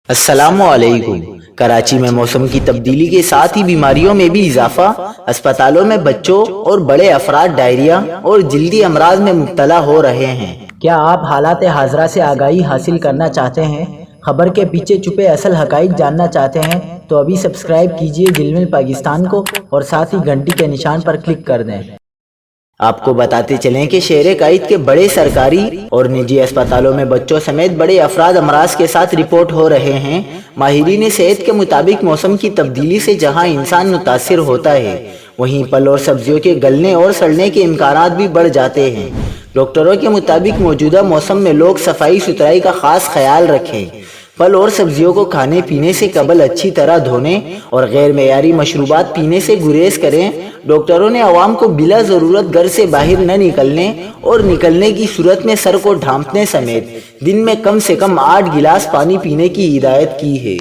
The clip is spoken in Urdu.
السلام علیکم۔ کراچی میں موسم کی تبدیلی کے ساتھ ہی بیماریوں میں بھی اضافہ۔ اسپتالوں میں بچوں اور بڑے افراد ڈائریا اور جلدی امراض میں مبتلا ہو رہے ہیں۔ کیا آپ حالات حاضرہ سے آگاہی حاصل کرنا چاہتے ہیں؟ خبر کے پیچھے چھپے اصل حقائق جاننا چاہتے ہیں تو ابھی سبسکرائب کیجئے جلمل پاکستان کو اور ساتھ ہی گھنٹی کے نشان پر کلک کر دیں۔ آپ کو بتاتے چلیں کہ شہر قائد کے بڑے سرکاری اور نجی اسپتالوں میں بچوں سمیت بڑے افراد امراض کے ساتھ رپورٹ ہو رہے ہیں۔ ماہرین صحت کے مطابق موسم کی تبدیلی سے جہاں انسان متاثر ہوتا ہے، وہیں پھل اور سبزیوں کے گلنے اور سڑنے کے امکانات بھی بڑھ جاتے ہیں۔ ڈاکٹروں کے مطابق موجودہ موسم میں لوگ صفائی ستھرائی کا خاص خیال رکھیں، پھل اور سبزیوں کو کھانے پینے سے قبل اچھی طرح دھونے اور غیر معیاری مشروبات پینے سے گریز کریں۔ ڈاکٹروں نے عوام کو بلا ضرورت گھر سے باہر نہ نکلنے اور نکلنے کی صورت میں سر کو ڈھانپنے سمیت دن میں کم سے کم 8 گلاس پانی پینے کی ہدایت کی ہے۔